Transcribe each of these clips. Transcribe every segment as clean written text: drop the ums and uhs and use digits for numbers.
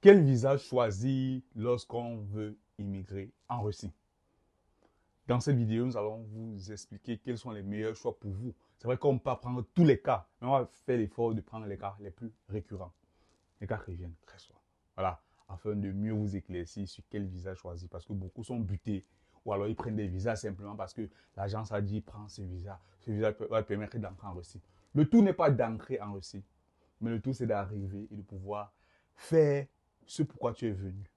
Quel visa choisir lorsqu'on veut immigrer en Russie? Dans cette vidéo, nous allons vous expliquer quels sont les meilleurs choix pour vous. C'est vrai qu'on ne peut pas prendre tous les cas, mais on va faire l'effort de prendre les cas les plus récurrents, les cas qui reviennent très souvent. Voilà, afin de mieux vous éclaircir sur quel visa choisir, parce que beaucoup sont butés, ou alors ils prennent des visas simplement parce que l'agence a dit prends ce visa va te permettre d'entrer en Russie. Le tout n'est pas d'entrer en Russie, mais le tout c'est d'arriver et de pouvoir faire ce pourquoi tu es venu,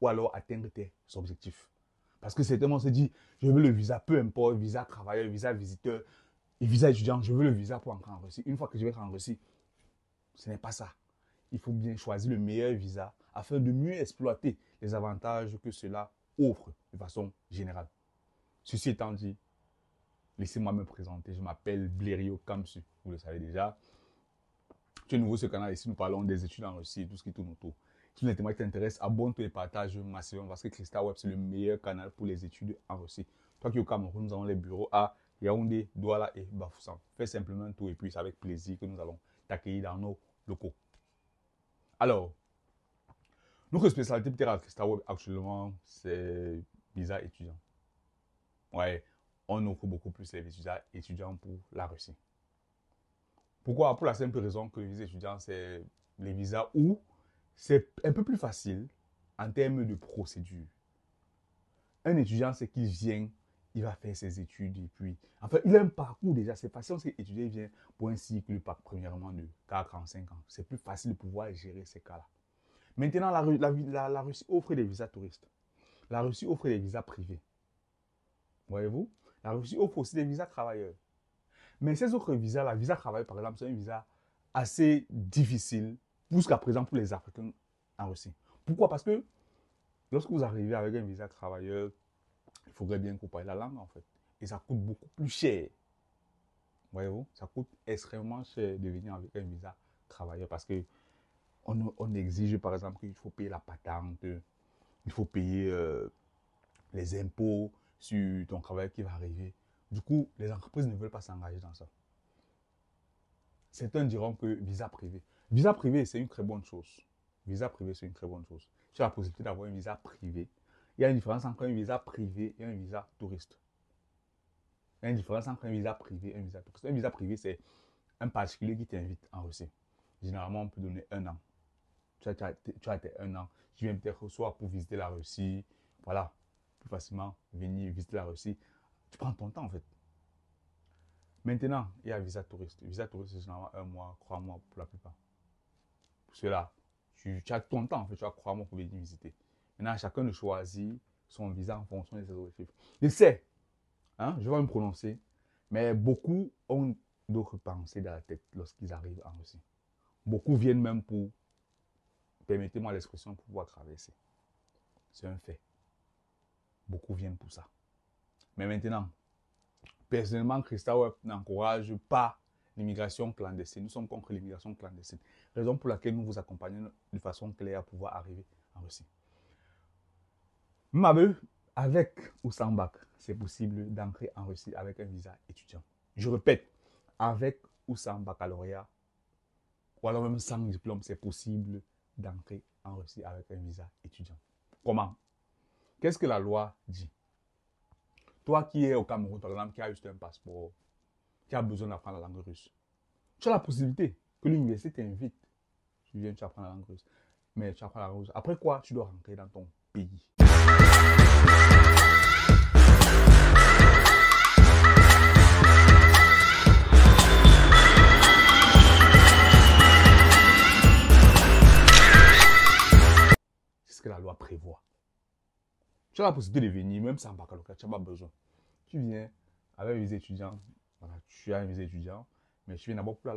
ou alors atteindre tes objectifs. Parce que certainement on se dit, je veux le visa, peu importe, visa travailleur, visa visiteur et visa étudiant, je veux le visa pour entrer en Russie. Une fois que je vais être en Russie, ce n'est pas ça. Il faut bien choisir le meilleur visa afin de mieux exploiter les avantages que cela offre de façon générale. Ceci étant dit, laissez-moi me présenter. Je m'appelle Blériot Kamsu, vous le savez déjà. Tu es nouveau sur ce canal, ici nous parlons des études en Russie et tout ce qui tourne autour. Si les thématiques t'intéressent, abonne-toi et partage massivement parce que Crystal Web, c'est le meilleur canal pour les études en Russie. Toi qui es au Cameroun, nous avons les bureaux à Yaoundé, Douala et Bafoussam. Fais simplement tout et puis c'est avec plaisir que nous allons t'accueillir dans nos locaux. Alors, notre spécialité peut-être à Crystal Web actuellement, c'est visa étudiant. Ouais, on offre beaucoup plus les visas étudiants pour la Russie. Pourquoi? Pour la simple raison que les visas étudiants, c'est les visas où c'est un peu plus facile en termes de procédure. Un étudiant, c'est qu'il vient, il va faire ses études et puis, enfin, il a un parcours déjà. C'est facile parce qu'étudier vient pour un cycle, premièrement, de 4 ans, 5 ans. C'est plus facile de pouvoir gérer ces cas-là. Maintenant, la Russie offre des visas touristes. La Russie offre des visas privés. Voyez-vous? La Russie offre aussi des visas travailleurs. Mais ces autres visas, la visa travailleur, par exemple, c'est un visa assez difficile jusqu'à présent pour les Africains en Russie. Pourquoi? Parce que lorsque vous arrivez avec un visa travailleur, il faudrait bien que vous parliez la langue en fait. Et ça coûte beaucoup plus cher. Voyez-vous? Ça coûte extrêmement cher de venir avec un visa travailleur parce que on exige par exemple qu'il faut payer la patente, il faut payer les impôts sur ton travail qui va arriver. Du coup, les entreprises ne veulent pas s'engager dans ça. Certains diront que visa privé. Visa privé, c'est une très bonne chose. Visa privé, c'est une très bonne chose. Tu as la possibilité d'avoir un visa privé. Il y a une différence entre un visa privé et un visa touriste. Il y a une différence entre un visa privé et un visa touriste. Un visa privé, c'est un particulier qui t'invite en Russie. Généralement, on peut donner un an. Tu as tes un an. Tu viens peut-être soit pour visiter la Russie. Voilà. Plus facilement venir visiter la Russie. Tu prends ton temps en fait. Maintenant, il y a visa touriste. Visa touriste, c'est généralement 1 mois, 3 mois pour la plupart. Pour cela, tu as ton temps, en fait, tu as 3 mois pour venir visiter. Maintenant, chacun de choisit son visa en fonction de ses objectifs. Je sais, hein, je vais me prononcer, mais beaucoup ont d'autres pensées dans la tête lorsqu'ils arrivent en Russie. Beaucoup viennent même pour, permettez-moi l'expression, pour pouvoir traverser. C'est un fait. Beaucoup viennent pour ça. Mais maintenant, personnellement, Crystal Web n'encourage pas l'immigration clandestine. Nous sommes contre l'immigration clandestine. Raison pour laquelle nous vous accompagnons de façon claire à pouvoir arriver en Russie. Même avec ou sans bac, c'est possible d'entrer en Russie avec un visa étudiant. Je répète, avec ou sans baccalauréat, ou alors même sans diplôme, c'est possible d'entrer en Russie avec un visa étudiant. Comment? Qu'est-ce que la loi dit? Toi qui es au Cameroun, par exemple, qui a juste un passeport, qui a besoin d'apprendre la langue russe, tu as la possibilité que l'université t'invite. Tu viens, tu apprends la langue russe. Mais tu apprends la langue russe. Après quoi, tu dois rentrer dans ton pays. C'est ce que la loi prévoit. Tu as la possibilité de venir, même sans baccalauréat, tu n'as pas besoin. Tu viens avec un visa étudiant. Voilà, tu as un visa étudiant, mais tu viens d'abord pour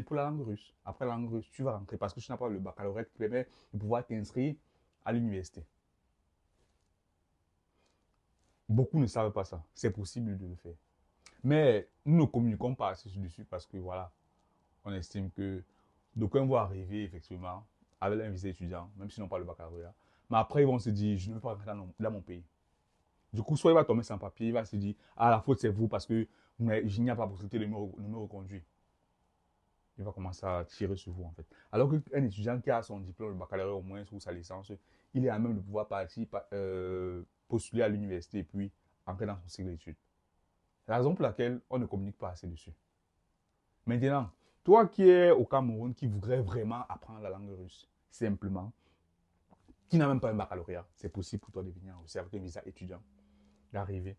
pour la langue russe. Après la langue russe, tu vas rentrer parce que tu n'as pas le baccalauréat qui permet de pouvoir t'inscrire à l'université. Beaucoup ne savent pas ça. C'est possible de le faire. Mais nous ne communiquons pas assez dessus parce que voilà, on estime que d'aucuns vont arriver effectivement avec un visa étudiant, même s'ils n'ont pas le baccalauréat. Mais après, ils vont se dire, je ne veux pas rentrer dans mon pays. Du coup, soit il va tomber sans papier, il va se dire, ah, la faute c'est vous parce que il n'y a pas possibilité de me reconduire. il va commencer à tirer sur vous en fait. Alors qu'un étudiant qui a son diplôme, le baccalauréat au moins, ou sa licence, il est à même de pouvoir partir, postuler à l'université et puis entrer dans son cycle d'études. C'est la raison pour laquelle on ne communique pas assez dessus. Maintenant, toi qui es au Cameroun, qui voudrais vraiment apprendre la langue russe, simplement, qui n'a même pas un baccalauréat, c'est possible pour toi de venir aussi avec un visa étudiant, d'arriver,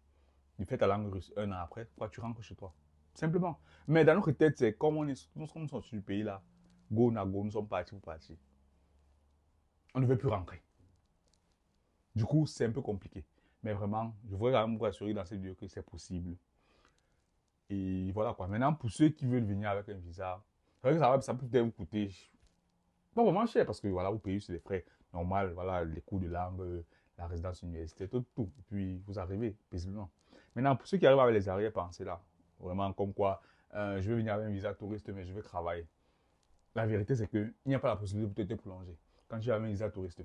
de faire ta langue russe un an après, quoi, tu rentres chez toi. Simplement. Mais dans notre tête, c'est comme nous sommes sortis du pays là, go na go, nous sommes partis pour partir. On ne veut plus rentrer. Du coup, c'est un peu compliqué. Mais vraiment, je voudrais quand même vous rassurer dans cette vidéo que c'est possible. Et voilà quoi. Maintenant, pour ceux qui veulent venir avec un visa, c'est vrai que ça peut peut-être vous coûter pas vraiment cher parce que voilà, vous payez sur les frais normaux, voilà, les cours de langue, la résidence universitaire, tout. Et puis, vous arrivez paisiblement. Maintenant, pour ceux qui arrivent avec les arrière-pensées là, vraiment comme quoi, je vais venir avec un visa touriste, mais je vais travailler. La vérité, c'est qu'il n'y a pas la possibilité de te prolonger. Quand tu as un visa touriste,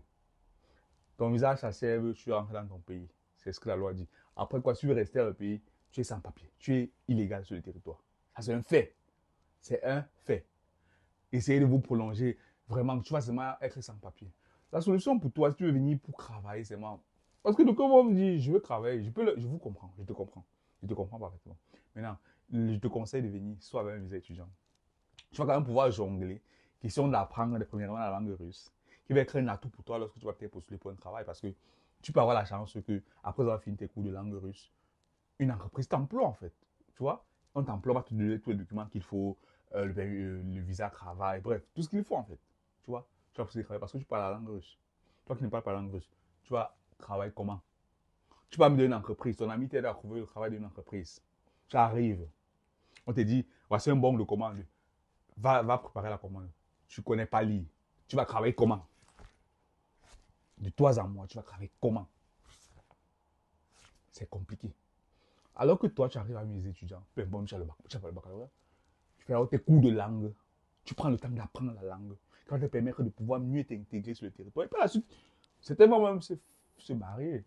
ton visa s'achève, tu es rentré dans ton pays. C'est ce que la loi dit. Après quoi, si tu veux rester dans le pays, tu es sans papier. Tu es illégal sur le territoire. Ça, c'est un fait. C'est un fait. Essayez de vous prolonger. Vraiment, tu vas seulement être sans papier. La solution pour toi, si tu veux venir pour travailler, c'est moi. Parce que quand on me dit, je veux travailler, je vous comprends, je te comprends. Je te comprends parfaitement. Maintenant, je te conseille de venir soit avec un visa étudiant. Tu vas quand même pouvoir jongler. Question d'apprendre premièrement la langue russe, qui va être un atout pour toi lorsque tu vas peut-être postuler pour un travail. Parce que tu peux avoir la chance que, après avoir fini tes cours de langue russe, une entreprise t'emploie en fait. Tu vois, on t'emploie, va te donner tous les documents qu'il faut, le visa travail, bref, tout ce qu'il faut en fait. Tu vois, tu vas postuler travailler parce que tu parles la langue russe. Toi qui ne parles pas la langue russe, tu vas travailler comment? Tu vas me donner une entreprise, ton ami t'aide à trouver le travail d'une entreprise. Tu arrives, on te dit, voici un bon de commande. Va préparer la commande. Tu ne connais pas lire. Tu vas travailler comment? De toi à moi, tu vas travailler comment? C'est compliqué. Alors que toi, tu arrives à mes étudiants, peu importe, tu as le baccalauréat, tu fais tes cours de langue, tu prends le temps d'apprendre la langue, qui va te permettre de pouvoir mieux t'intégrer sur le territoire. Et par la suite, c'est tellement même se marier.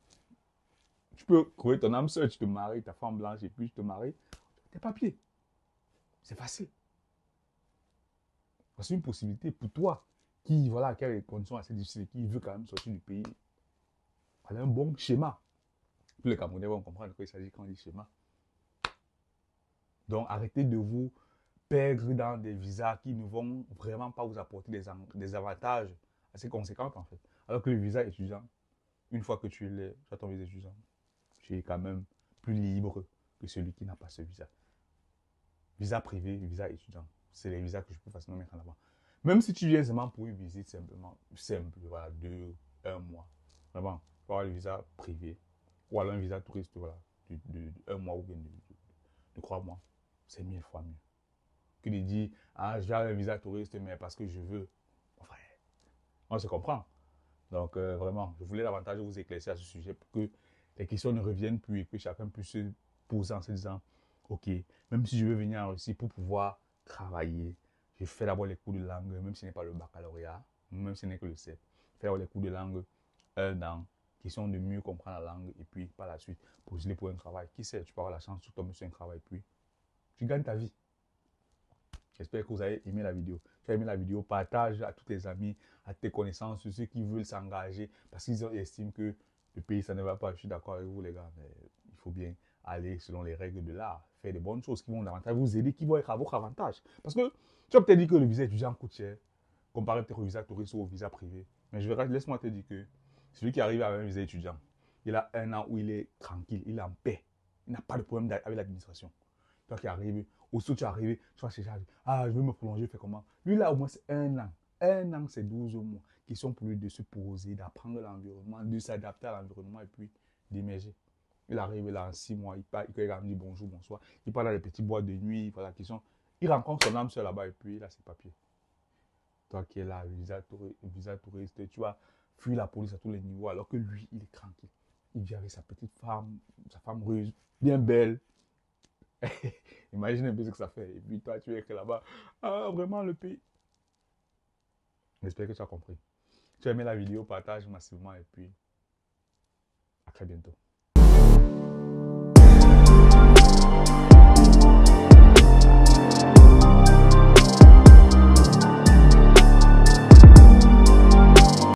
Tu peux trouver ton âme sœur, tu te maries, ta femme blanche, et puis tu te maries, tes papiers. C'est facile. C'est une possibilité pour toi qui, voilà, qui a des conditions assez difficiles et qui veut quand même sortir du pays. Voilà un bon schéma. Tous les Camerounais vont comprendre de quoi il s'agit quand on dit schéma. Donc, arrêtez de vous perdre dans des visas qui ne vont vraiment pas vous apporter des avantages assez conséquents en fait. Alors que le visa étudiant, une fois que tu as ton visa étudiant, tu es quand même plus libre que celui qui n'a pas ce visa. Visa privé, visa étudiant, c'est les visas que je peux facilement mettre en avant. Même si tu viens seulement pour une visite simplement, simple, voilà, 1 mois. Vraiment, pour avoir le visa privé, ou alors un visa touriste, voilà, de 1 mois ou bien de 3 mois, c'est 1000 fois mieux. Que de dire, ah, j'ai un visa touriste, mais parce que je veux. Enfin, on se comprend. Donc, vraiment, je voulais davantage vous éclaircir à ce sujet pour que les questions ne reviennent plus et que chacun puisse se poser en se disant, ok, même si je veux venir en Russie pour pouvoir travailler, je fais d'abord les cours de langue, même si ce n'est pas le baccalauréat, même si ce n'est que le CEP. Faire les cours de langue 1 an, question de mieux comprendre la langue et puis par la suite, postuler pour un travail. Qui sait, tu peux avoir la chance, tu tombes sur un travail, puis tu gagnes ta vie. J'espère que vous avez aimé la vidéo. Si vous avez aimé la vidéo, partage à tous tes amis, à tes connaissances, ceux qui veulent s'engager parce qu'ils estiment que le pays, ça ne va pas. Je suis d'accord avec vous, les gars, mais il faut bien aller selon les règles de l'art, faire des bonnes choses qui vont davantage vous aider, qui vont être à votre avantage. Parce que tu as peut-être dit que le visa étudiant coûte cher, comparé peut-être au visa touriste ou au visa privé. Mais laisse-moi te dire que celui qui arrive avec un visa étudiant, il a 1 an où il est tranquille, il est en paix. Il n'a pas de problème avec l'administration. Toi qui arrives, aussitôt tu es arrivé, tu vas chercher, ah, je veux me prolonger, fais comment? Lui, là, au moins, c'est 1 an. 1 an, c'est 12 mois qui sont pour lui de se poser, d'apprendre l'environnement, de s'adapter à l'environnement et puis d'émerger. Il arrive là en 6 mois, il dit bonjour, bonsoir. Il part dans les petits bois de nuit, voilà, il rencontre son âme seule là-bas et puis il a ses papiers. Toi qui es là, visa touriste, tu vas fuir la police à tous les niveaux alors que lui, il est tranquille. Il vit avec sa petite femme, sa femme ruse, bien belle. Imagine un peu ce que ça fait. Et puis toi, tu es là-bas. Ah, vraiment, le pays. J'espère que tu as compris. Si tu as aimé la vidéo, partage massivement et puis à très bientôt.